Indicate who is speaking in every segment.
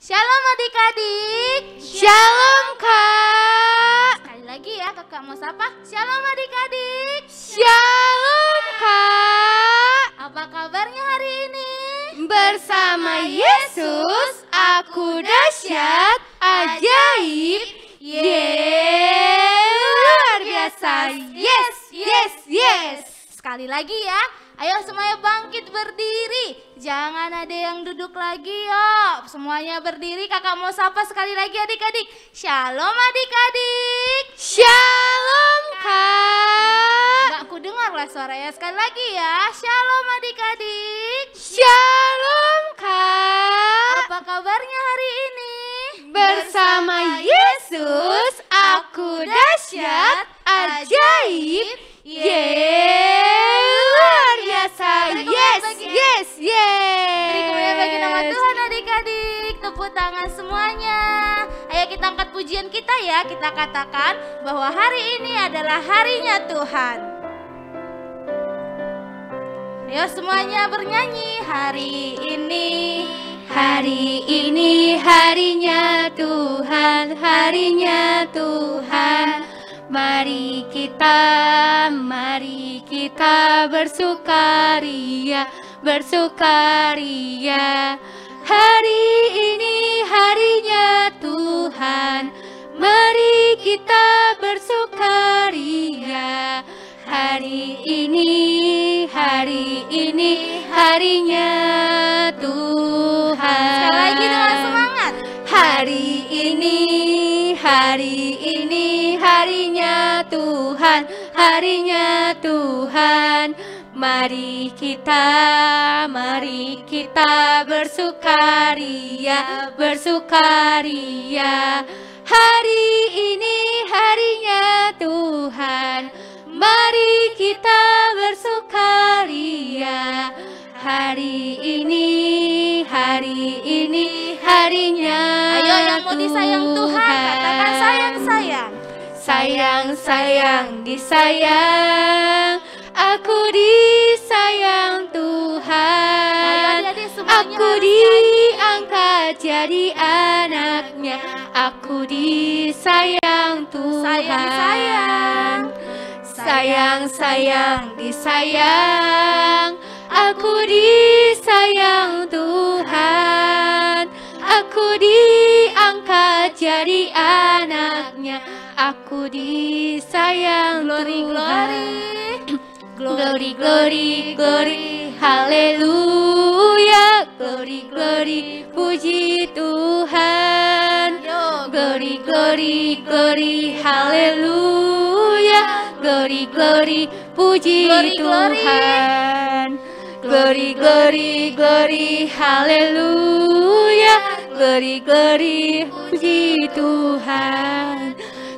Speaker 1: Shalom adik-adik.
Speaker 2: Shalom Kak.
Speaker 1: Sekali lagi ya kakak mau sapa. Shalom adik-adik.
Speaker 2: Shalom Kak.
Speaker 1: Apa kabarnya hari ini?
Speaker 2: Bersama Yesus aku dahsyat, ajaib, luar biasa. Yes, yes, yes.
Speaker 1: Sekali lagi ya. Ayo semuanya bangkit berdiri. Jangan ada yang duduk lagi yuk. Semuanya berdiri, kakak mau sapa sekali lagi adik-adik. Shalom adik-adik.
Speaker 2: Shalom Kak.
Speaker 1: Gak aku dengar lah suaranya. Sekali lagi ya. Shalom adik-adik.
Speaker 2: Shalom Kak.
Speaker 1: Apa kabarnya hari ini?
Speaker 2: Bersama Yesus aku dahsyat, ajaib, luar biasa. Yes, yes, yes.
Speaker 1: Beri kemuliaan bagi nama Tuhan adik-adik. Tepuk tangan semuanya. Ayo kita angkat pujian kita ya. Kita katakan bahwa hari ini adalah harinya Tuhan. Ayo semuanya bernyanyi. Hari ini
Speaker 2: harinya Tuhan, harinya Tuhan. Mari kita bersukaria, bersukaria. Hari ini harinya Tuhan. Mari kita bersukaria. Hari ini harinya Tuhan.
Speaker 1: sekali lagi dengan semangat.
Speaker 2: Hari ini harinya Tuhan, harinya Tuhan. Mari kita bersukaria, bersukaria. Hari ini harinya Tuhan. Mari kita bersukaria. Hari ini harinya.
Speaker 1: Ayo yang mau disayang Tuhan, katakan sayang-sayang.
Speaker 2: Sayang, disayang. Aku disayang Tuhan.
Speaker 1: Ayo adik-adik semuanya
Speaker 2: Aku
Speaker 1: harus
Speaker 2: diangkat jadi anaknya. Aku disayang Tuhan. Sayang, disayang. Aku disayang Tuhan. Aku diangkat jadi anaknya. Aku disayang Tuhan. Glory, glory, glory, haleluya. Glory, glory, puji Tuhan. Glory, glory, glory, haleluya. Glory, glory, puji Tuhan. Glory, glory, glory, haleluya. Glory, glory, puji Tuhan.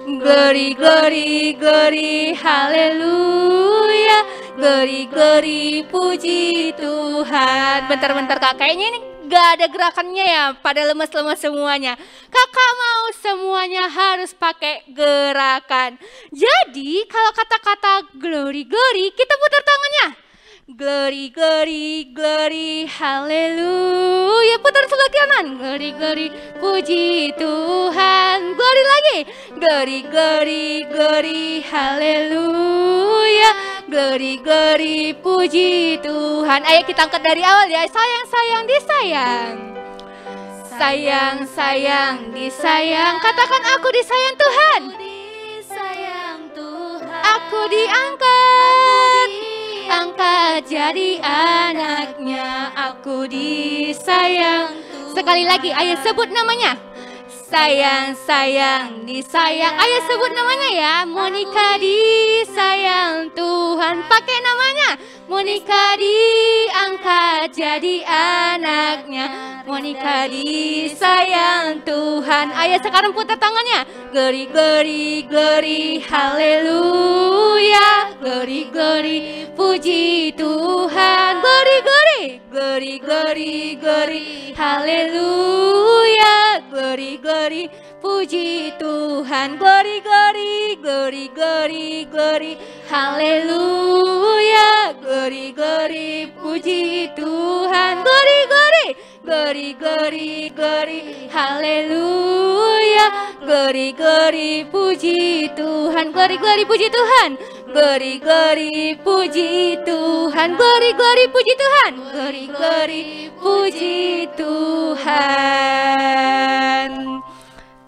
Speaker 2: Glory, glory, glory, haleluya. Glory, glory, puji Tuhan. Bentar-bentar Kak, kayaknya ini gak ada gerakannya ya, pada lemes-lemes semuanya. Kakak mau semuanya harus pakai gerakan. Jadi kalau kata-kata glory, glory, kita putar tangannya. Glory, glory, glory, haleluya. Putar sebelah kanan. Glory, glory, puji Tuhan. Glory lagi. Glory, glory, glory, haleluya. Glory, glory, puji Tuhan. Ayo kita angkat dari awal ya. Sayang, disayang. Sayang, disayang. Katakan aku disayang Tuhan. Aku diangkat. Angkat jadi anaknya. Aku disayang. Sekali lagi, ayo sebut namanya. Sayang, disayang. Ayo sebut namanya ya. Monica disayang Tuhan. Pakai namanya. Monica diangkat jadi anaknya. Monica disayang Tuhan. Ayo sekarang putar tangannya. Glory, glory, glory, haleluya. Glory, glory, puji Tuhan. Glory, glory, glory, glory, glory, haleluya. Glory, glory, puji Tuhan. Glory, glory, glory, glory, glory, haleluya. Glory, glory, puji Tuhan. Glory, glory, glory, glory, glory, haleluya. Glory, glory, puji Tuhan. Glory, glory, puji Tuhan. Glory, glory, puji Tuhan. Glory, glory, puji Tuhan. Glory, glory, puji Tuhan.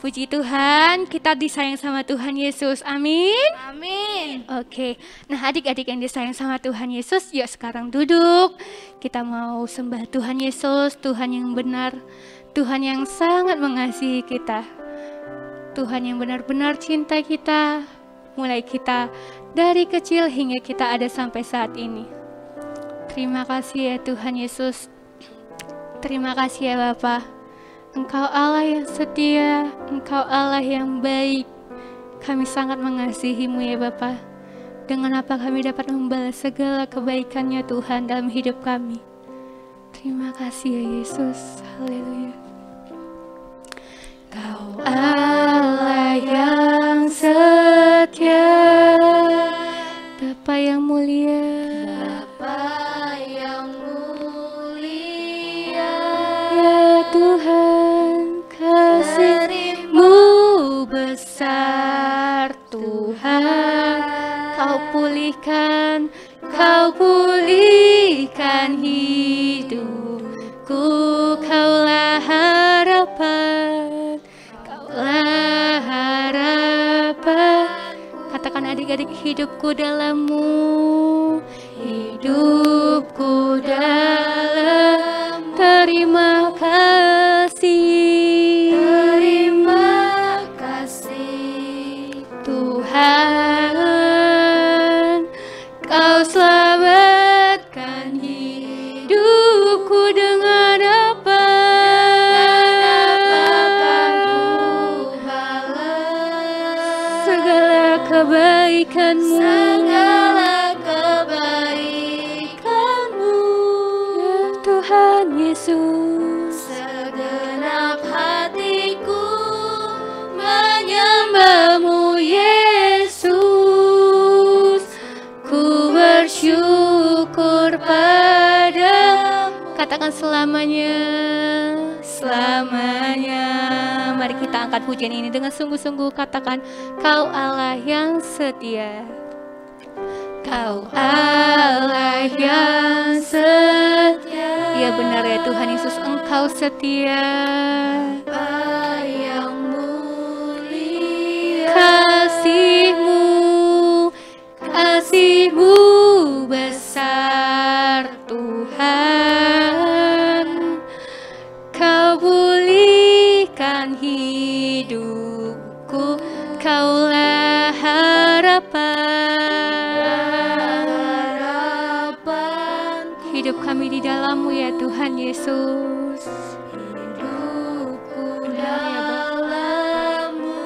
Speaker 2: Puji Tuhan, kita disayang sama Tuhan Yesus. Amin.
Speaker 1: Amin.
Speaker 2: Oke, nah adik-adik yang disayang sama Tuhan Yesus, yuk sekarang duduk. Kita mau sembah Tuhan Yesus, Tuhan yang benar, Tuhan yang sangat mengasihi kita, Tuhan yang benar-benar cinta kita, mulai kita dari kecil hingga kita ada sampai saat ini. Terima kasih ya Tuhan Yesus, terima kasih ya Bapa. Engkau Allah yang setia, Engkau Allah yang baik. Kami sangat mengasihi-Mu ya Bapa. Dengan apa kami dapat membalas segala kebaikan-Nya Tuhan dalam hidup kami. Terima kasih ya Yesus. Haleluya. Kau Allah yang setia, Bapa yang mulia,
Speaker 1: Bapa yang mulia,
Speaker 2: ya Tuhan, kasih-Mu besar Tuhan. Kau pulihkan hidupku. Kaulah harapan, Kaulah harapan. Katakan adik-adik, hidupku dalam-Mu, hidupku dalam. Terima kasih,
Speaker 1: terima kasih
Speaker 2: Tuhan. Kau selamatkan hidupku dengan apa? Segala kebaikan-Mu,
Speaker 1: segala kebaikan-Mu,
Speaker 2: ya Tuhan Yesus.
Speaker 1: segenap hatiku
Speaker 2: Menyembah-Mu Yesus, ku bersyukur padamu. Katakan selamanya, selamanya. Mari kita angkat pujian ini dengan sungguh-sungguh. Katakan, Kau Allah yang setia, Kau Allah yang setia. Ya benar ya Tuhan Yesus, Engkau setia.
Speaker 1: Bapa yang mulia,
Speaker 2: Kasih-Mu besar Tuhan. Kau pulihkan hidupku, Kaulah harapan. Hidup kami di dalam-Mu ya Tuhan Yesus.
Speaker 1: hidupku dalam-Mu.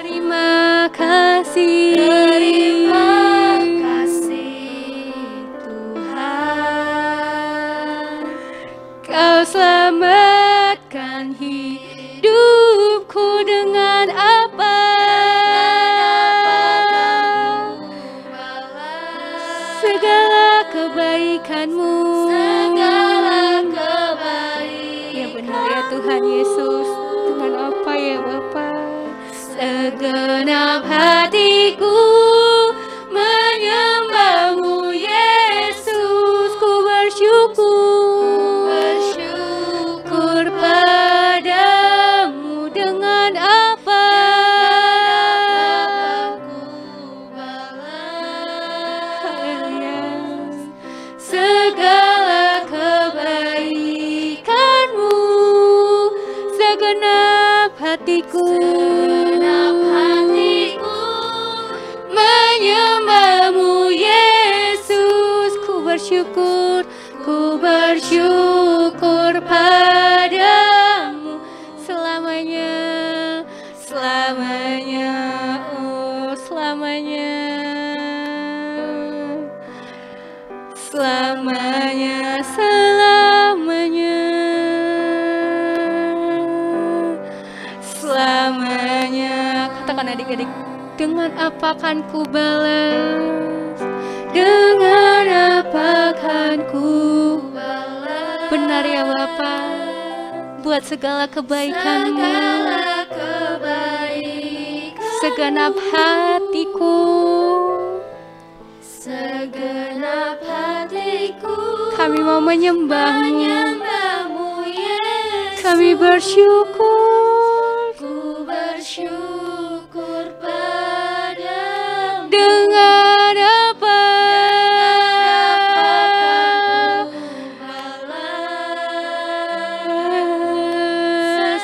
Speaker 2: Terima kasih,
Speaker 1: Terima kasih Tuhan.
Speaker 2: Kau selamatkan hidupku dengan apa? Segala kebaikan-Mu,
Speaker 1: Segala kebaikan.
Speaker 2: ya benar ya Tuhan Yesus. Dengan apa ya Bapa? Segenap hatiku menyembah-Mu Yesus, ku bersyukur padamu. Dengan apa? Haleluya. Segala kebaikan-Mu, segenap hatiku menyembah-Mu Yesus, ku bersyukur padamu selamanya, selamanya, oh selamanya, selamanya, selamanya, selamanya. Katakan adik-adik, dengan apa kan ku balas? Dengan apa kan ku balas? Benar benar ya Bapa, buat segala kebaikan-Mu, segenap hatiku, kami mau menyembah-Mu, kami bersyukur,
Speaker 1: padamu.
Speaker 2: dengan apa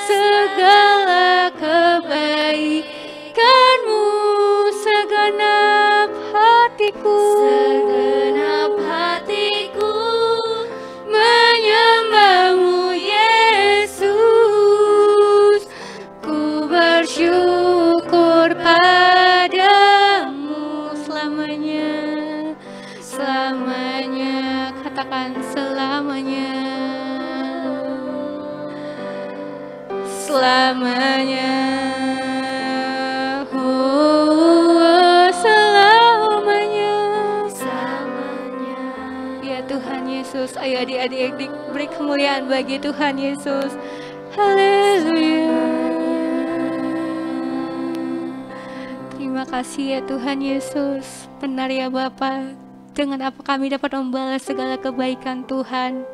Speaker 2: segala kebaikan-Mu, segenap hatiku, menyembah-Mu Yesus. Ku bersyukur padamu selamanya, selamanya, katakan selamanya, selamanya, oh, selamanya. Ya Tuhan Yesus, ayo adik-adik beri kemuliaan bagi Tuhan Yesus. Haleluya. Terima kasih ya Tuhan Yesus. Benar ya Bapa, dengan apa kami dapat membalas segala kebaikan Tuhan.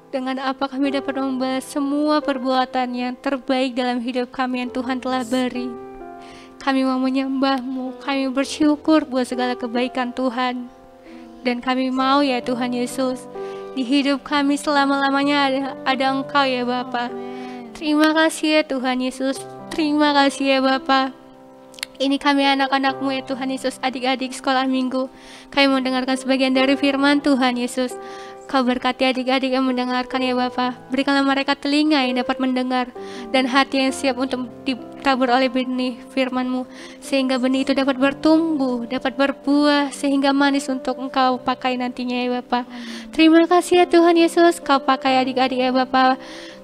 Speaker 2: Dengan apa kami dapat membalas semua perbuatan yang terbaik dalam hidup kami yang Tuhan telah beri. Kami mau menyembah-Mu, kami bersyukur buat segala kebaikan Tuhan. Dan kami mau ya Tuhan Yesus, di hidup kami selama-lamanya ada Engkau ya Bapa. Terima kasih ya Tuhan Yesus, terima kasih ya Bapa. Ini kami anak-anak-Mu ya Tuhan Yesus, adik-adik sekolah minggu. Kami mendengarkan sebagian dari firman Tuhan Yesus. Kau berkati adik-adik yang mendengarkan ya Bapa. Berikanlah mereka telinga yang dapat mendengar dan hati yang siap untuk ditabur oleh benih firman-Mu, sehingga benih itu dapat bertumbuh, dapat berbuah, sehingga manis untuk Engkau pakai nantinya ya Bapa. Terima kasih ya Tuhan Yesus, Kau pakai adik-adik ya Bapa.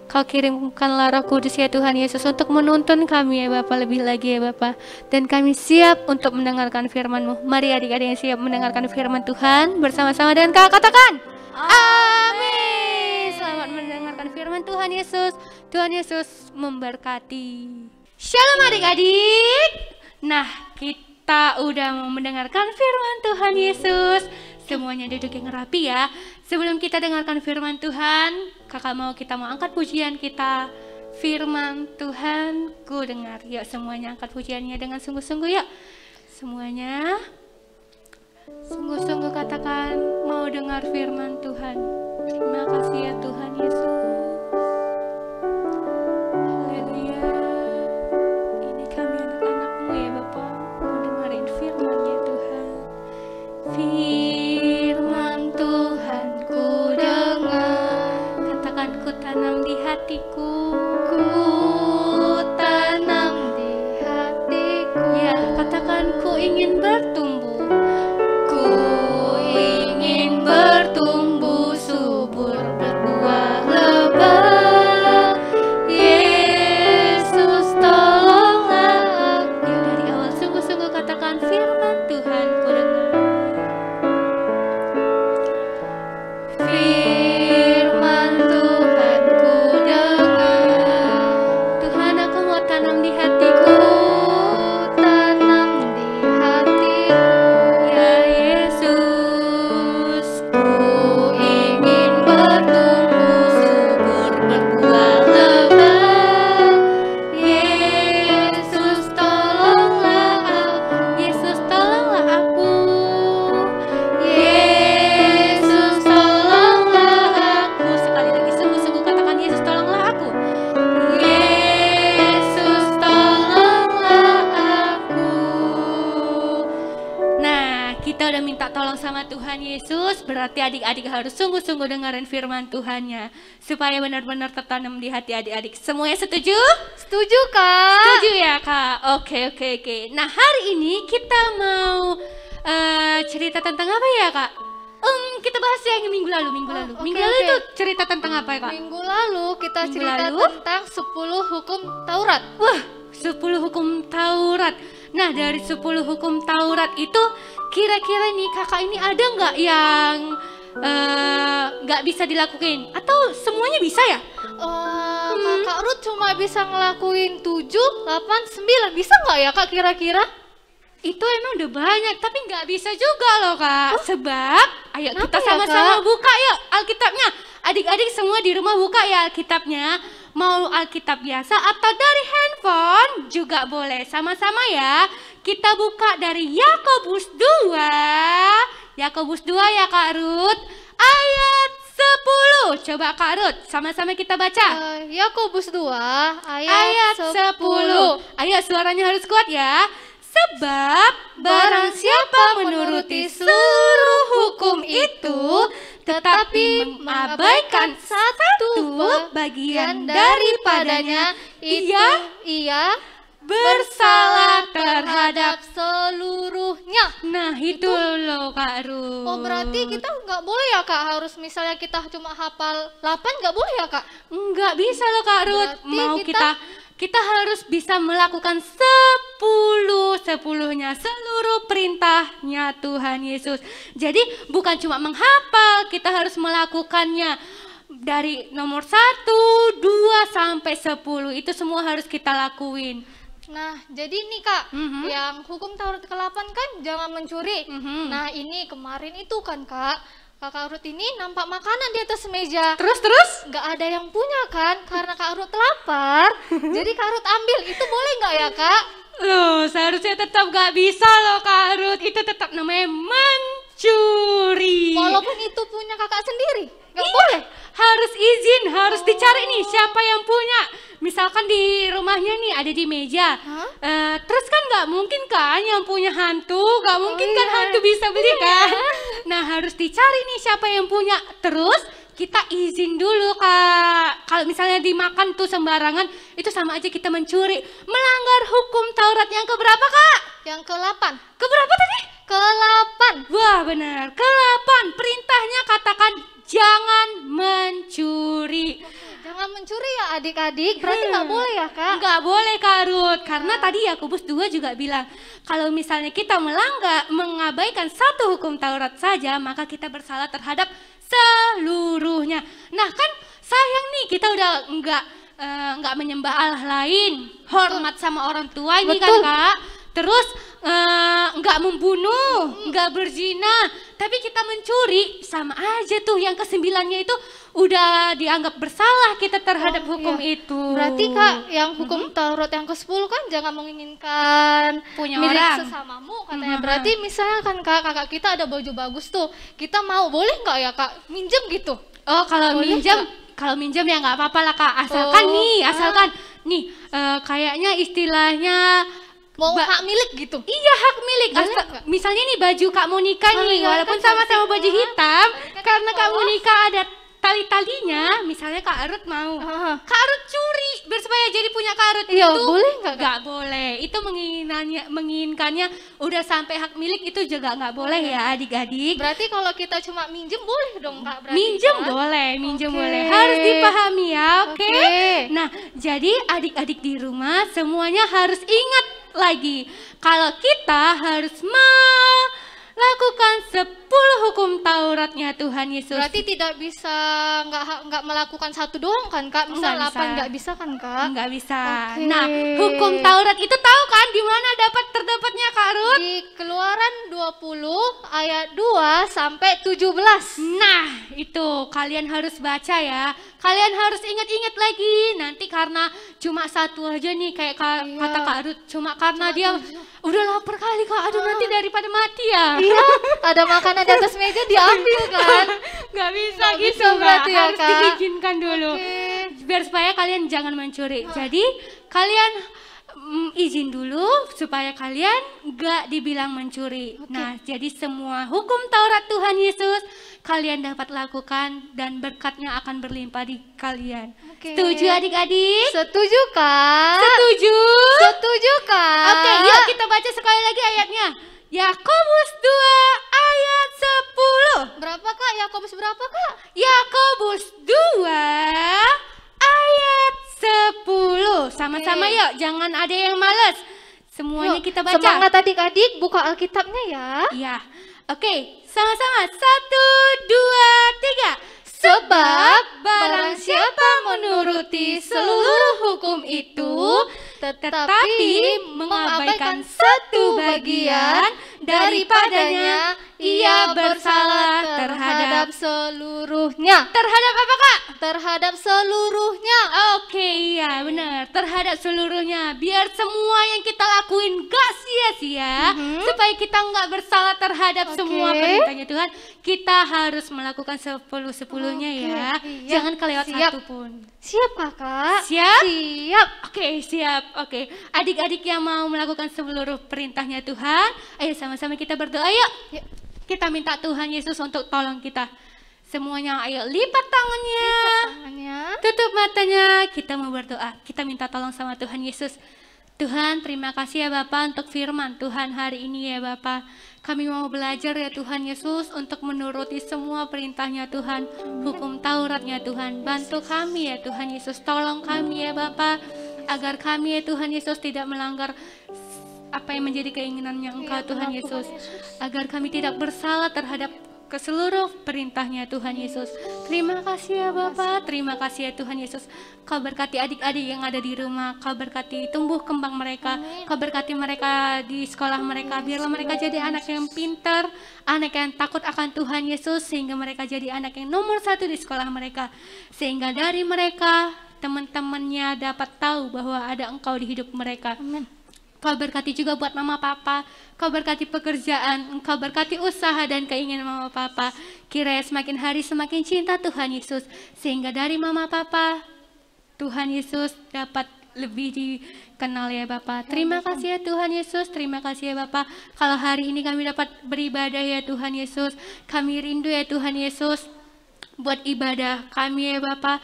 Speaker 2: Kau kirimkanlah Roh Kudus ya Tuhan Yesus untuk menuntun kami ya Bapa lebih lagi ya Bapa. Dan kami siap untuk mendengarkan firman-Mu. Mari adik-adik yang siap mendengarkan firman Tuhan bersama-sama dengan Kau katakan amin. Selamat mendengarkan firman Tuhan Yesus. Tuhan Yesus memberkati. Shalom adik-adik. Nah, kita udah mau mendengarkan firman Tuhan Yesus. Semuanya duduk yang rapi ya. Sebelum kita dengarkan firman Tuhan, kakak kita mau angkat pujian kita. Firman Tuhan ku dengar. Yuk semuanya angkat pujiannya dengan sungguh-sungguh yuk. Semuanya sungguh-sungguh katakan mau dengar firman Tuhan. Terima kasih ya Tuhan Yesus. Haleluya. Ini kami anak-anak-Mu ya Bapa, mau dengerin firman-Nya Tuhan. Firman Tuhan ku dengar, katakan ku tanam di hatiku. Ku tanam di hatiku. Ya, katakan ku ingin bertumbuh. Ku ingin bertumbuh subur, berbuah lebat. Yesus tolonglah. Ya, dari awal sungguh-sungguh katakan firman Tuhan ku dengar. Firman Tuhan ku dengar. Tuhan, aku mau tanam di hatiku. Tanam di hatiku. Ya Yesus, ku ingin bertumbuh subur, berbuah lebat. Yesus tolonglah aku. Yesus tolonglah aku. Yesus tolonglah aku. Sekali lagi sungguh-sungguh katakan Yesus tolonglah aku. Yesus tolonglah aku. Nah, kita udah minta tolong sama Tuhan Yesus, berarti adik-adik harus sungguh-sungguh dengerin firman Tuhannya supaya benar-benar tertanam di hati adik-adik. Semuanya setuju?
Speaker 1: Setuju Kak?
Speaker 2: Setuju ya Kak? Oke. Nah, hari ini kita mau cerita tentang apa ya Kak? Kita bahas yang minggu lalu. Minggu lalu
Speaker 1: oke.
Speaker 2: itu cerita tentang apa ya Kak?
Speaker 1: Minggu lalu kita
Speaker 2: Minggu
Speaker 1: cerita
Speaker 2: lalu?
Speaker 1: tentang 10 hukum Taurat.
Speaker 2: Wah, 10 hukum Taurat. Nah, dari 10 hukum Taurat itu kira-kira nih kakak ini ada nggak yang nggak bisa dilakuin? Atau semuanya bisa ya?
Speaker 3: Kak Ruth cuma bisa ngelakuin 7, 8, 9. Bisa nggak ya Kak kira-kira?
Speaker 2: Itu emang udah banyak, tapi nggak bisa juga loh Kak. Sebab, ayo
Speaker 3: Kenapa
Speaker 2: kita
Speaker 3: ya,
Speaker 2: sama-sama
Speaker 3: Kak?
Speaker 2: buka yuk Alkitabnya. Adik-adik semua di rumah buka ya Alkitabnya. Mau Alkitab biasa atau dari handphone juga boleh. Sama-sama ya. Kita buka dari Yakobus 2. Yakobus 2 ya Kak Ruth. Ayat 10. Coba Kak Ruth, sama-sama kita baca.
Speaker 3: Yakobus 2
Speaker 2: Ayat 10. Ayo suaranya harus kuat ya. Sebab barang siapa menuruti seluruh hukum itu tetapi mengabaikan satu bagian daripadanya, ia bersalah terhadap
Speaker 3: seluruhnya.
Speaker 2: Nah itu loh Kak Ruth.
Speaker 3: Oh berarti kita nggak boleh ya Kak, harus misalnya kita cuma hafal 8 nggak boleh ya Kak?
Speaker 2: Nggak bisa loh Kak Ruth.
Speaker 3: Berarti
Speaker 2: Mau kita harus bisa melakukan 10-10-nya seluruh perintahnya Tuhan Yesus. Jadi bukan cuma menghafal, kita harus melakukannya dari nomor 1, 2 sampai 10. Itu semua harus kita lakuin.
Speaker 3: Nah jadi nih Kak, yang hukum Taurat ke-8 kan jangan mencuri. Nah ini kemarin itu kan Kakak Ruth ini nampak makanan di atas meja.
Speaker 2: Terus?
Speaker 3: Nggak ada yang punya kan, karena Kak Ruth lapar. Jadi Kak Ruth ambil, itu boleh nggak ya Kak?
Speaker 2: Loh seharusnya tetap gak bisa loh Kak Ruth. Itu tetap namanya mencuri.
Speaker 3: Walaupun itu punya kakak sendiri, nggak boleh.
Speaker 2: Harus izin, harus dicari nih siapa yang punya. Misalkan di rumahnya nih ada di meja. Terus kan nggak mungkin kan yang punya hantu, nggak mungkin kan hantu bisa beli kan. Nah harus dicari nih siapa yang punya. Terus kita izin dulu Kak. Kalau misalnya dimakan tuh sembarangan, itu sama aja kita mencuri. Melanggar hukum Taurat yang keberapa Kak?
Speaker 3: Yang ke-8.
Speaker 2: Keberapa tadi?
Speaker 3: Ke-8.
Speaker 2: Wah benar, ke-8 perintahnya katakan jangan mencuri.
Speaker 3: Jangan mencuri ya adik-adik, berarti nggak boleh ya Kak?
Speaker 2: Nggak boleh Kak Ruth, karena tadi Yakobus 2 juga bilang kalau misalnya kita mengabaikan satu hukum Taurat saja, maka kita bersalah terhadap seluruhnya. Nah kan sayang nih kita udah nggak menyembah Allah lain, hormat sama orang tua ini kan Kak. Terus nggak membunuh, nggak berzina, tapi kita mencuri, sama aja tuh yang ke-9-nya itu udah dianggap bersalah kita terhadap hukum itu.
Speaker 3: Berarti Kak, yang hukum Taurat yang ke-10 kan jangan menginginkan
Speaker 2: Punya
Speaker 3: milik
Speaker 2: orang.
Speaker 3: sesamamu katanya. Berarti misalkan Kak, kakak kita ada baju bagus tuh, kita mau, boleh nggak ya Kak minjem gitu?
Speaker 2: Oh kalau
Speaker 3: Boleh
Speaker 2: minjem ya nggak apa-apa lah Kak, asalkan kayaknya istilahnya
Speaker 3: Mau hak milik gitu?
Speaker 2: Iya hak milik.
Speaker 3: Boleh nggak?
Speaker 2: Misalnya nih baju Kak Monika nih,
Speaker 3: iya,
Speaker 2: walaupun
Speaker 3: kan
Speaker 2: sama-sama baju hitam,
Speaker 3: Kan
Speaker 2: karena Kak
Speaker 3: bawah.
Speaker 2: Monika ada tali-talinya, misalnya Kak Ruth mau, Kak Ruth curi biar supaya jadi punya Kak Ruth.
Speaker 3: Iya,
Speaker 2: itu
Speaker 3: boleh nggak, Kak?
Speaker 2: Nggak boleh. Itu menginginkannya udah sampai hak milik itu juga nggak boleh ya adik-adik.
Speaker 3: Berarti kalau kita cuma minjem boleh dong Kak? Berarti
Speaker 2: Minjem
Speaker 3: kan?
Speaker 2: boleh, minjem
Speaker 3: Oke.
Speaker 2: boleh. Harus dipahami ya, oke?
Speaker 3: Oke.
Speaker 2: Nah, jadi adik-adik di rumah semuanya harus ingat lagi kalau kita harus melakukan 10 hukum Tauratnya Tuhan Yesus.
Speaker 3: Berarti tidak bisa nggak melakukan satu doang kan Kak? Misal
Speaker 2: Nggak
Speaker 3: 8
Speaker 2: bisa.
Speaker 3: nggak bisa kan Kak?
Speaker 2: Nggak bisa.
Speaker 3: Oke.
Speaker 2: Nah, hukum Taurat itu tahu kan di mana terdapatnya Kak Ruth?
Speaker 3: Di Keluaran 20 ayat 2 sampai 17.
Speaker 2: Nah, itu kalian harus baca ya. Kalian harus ingat-ingat lagi. Nanti karena cuma satu aja nih kayak kata Kak Ruth, cuma karena dia udah lapar kali Kak. Aduh, nanti daripada mati ya.
Speaker 3: Iya, ada makanan di atas meja diambil kan?
Speaker 2: Nggak bisa
Speaker 3: Nggak
Speaker 2: gitu
Speaker 3: bisa berarti ya,
Speaker 2: harus
Speaker 3: Kak.
Speaker 2: diizinkan dulu.
Speaker 3: Oke.
Speaker 2: Biar supaya kalian jangan mencuri. Jadi kalian izin dulu supaya kalian nggak dibilang mencuri. Nah, jadi semua hukum Taurat Tuhan Yesus kalian dapat lakukan dan berkatnya akan berlimpah di kalian.
Speaker 3: Oke.
Speaker 2: Setuju adik-adik?
Speaker 3: Setuju Kak?
Speaker 2: Setuju?
Speaker 3: Setuju Kak?
Speaker 2: Oke, yuk kita baca sekali lagi ayatnya. Yakobus 2 ayat 10.
Speaker 3: Berapa Kak? Yakobus berapa Kak?
Speaker 2: Yakobus 2 ayat 10. Sama-sama
Speaker 3: Oke.
Speaker 2: yuk, jangan ada yang malas. Semuanya
Speaker 3: Yuk,
Speaker 2: kita baca.
Speaker 3: Semangat adik-adik, buka Alkitabnya ya.
Speaker 2: Iya. Oke, sama-sama. 1, 2, 3. Sebab barang siapa menuruti seluruh hukum itu, tetapi mengabaikan satu bagian daripadanya, ia bersalah terhadap
Speaker 3: seluruhnya.
Speaker 2: terhadap apa, Kak?
Speaker 3: Terhadap seluruhnya.
Speaker 2: Oke, iya benar. Terhadap seluruhnya. Biar semua yang kita lakuin gak sia-sia, supaya kita nggak bersalah terhadap semua perintahnya Tuhan, kita harus melakukan 10-10-nya ya.
Speaker 3: Iya.
Speaker 2: Jangan kelewat
Speaker 3: Siap.
Speaker 2: satu pun.
Speaker 3: Siap kakak?
Speaker 2: Siap?
Speaker 3: Siap.
Speaker 2: Oke, siap. Oke, adik-adik yang mau melakukan seluruh perintahnya Tuhan, ayo sama-sama kita berdoa yuk.
Speaker 3: Yuk.
Speaker 2: Kita minta Tuhan Yesus untuk tolong kita. Semuanya ayo lipat tangannya.
Speaker 3: Tangannya.
Speaker 2: Tutup matanya, kita mau berdoa. Kita minta tolong sama Tuhan Yesus. Tuhan, terima kasih ya Bapak untuk firman Tuhan hari ini ya Bapak. Kami mau belajar ya Tuhan Yesus untuk menuruti semua perintahnya Tuhan. Hukum Tauratnya Tuhan. Bantu kami ya Tuhan Yesus. Tolong kami ya Bapak. Agar kami ya Tuhan Yesus tidak melanggar apa yang menjadi keinginannya Engkau Tuhan Yesus. Agar kami tidak bersalah terhadap ke seluruh perintahnya Tuhan Yesus. Terima kasih ya Bapak, terima kasih ya Tuhan Yesus. Kau berkati adik-adik yang ada di rumah, Kau berkati tumbuh kembang mereka, Kau berkati mereka di sekolah mereka, biarlah mereka jadi anak yang pintar, anak yang takut akan Tuhan Yesus, sehingga mereka jadi anak yang nomor 1 di sekolah mereka, sehingga dari mereka teman-temannya dapat tahu bahwa ada Engkau di hidup mereka.
Speaker 3: Amin.
Speaker 2: Kau berkati juga buat mama papa, Kau berkati pekerjaan, Engkau berkati usaha dan keinginan mama papa. Kiranya semakin hari semakin cinta Tuhan Yesus, sehingga dari mama papa Tuhan Yesus dapat lebih dikenal ya Bapak. Terima kasih ya Tuhan Yesus, terima kasih ya Bapak. Kalau hari ini kami dapat beribadah ya Tuhan Yesus, kami rindu ya Tuhan Yesus buat ibadah kami ya Bapak.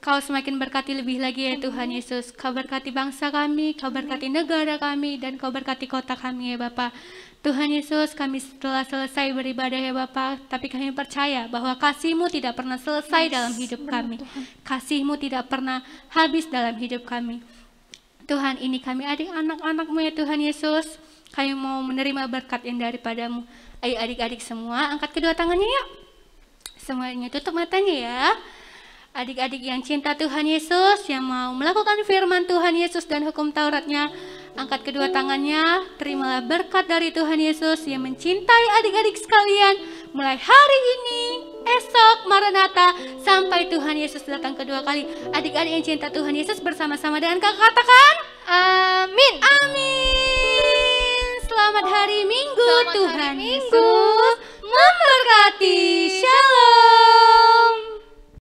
Speaker 2: Kau semakin berkati lebih lagi ya Tuhan Yesus. Kau berkati bangsa kami, Kau berkati negara kami, dan Kau berkati kota kami ya Bapa. Tuhan Yesus, kami setelah selesai beribadah ya Bapa, tapi kami percaya bahwa kasih-Mu tidak pernah selesai dalam hidup kami. Kasih-Mu tidak pernah habis dalam hidup kami. Tuhan, ini kami adik anak-anak-Mu ya Tuhan Yesus. Kami mau menerima berkat yang daripada-Mu. Ayo adik-adik semua, angkat kedua tangannya yuk. Semuanya tutup matanya ya. Adik-adik yang cinta Tuhan Yesus, yang mau melakukan firman Tuhan Yesus dan hukum Tauratnya, angkat kedua tangannya, terimalah berkat dari Tuhan Yesus yang mencintai adik-adik sekalian, mulai hari ini, esok, Maranatha, sampai Tuhan Yesus datang kedua kali. Adik-adik yang cinta Tuhan Yesus bersama-sama dengan kakak katakan,
Speaker 3: Amin.
Speaker 2: amin. Selamat hari Minggu,
Speaker 3: Selamat hari
Speaker 2: Tuhan
Speaker 3: Minggu.
Speaker 2: Yesus memberkati. Shalom.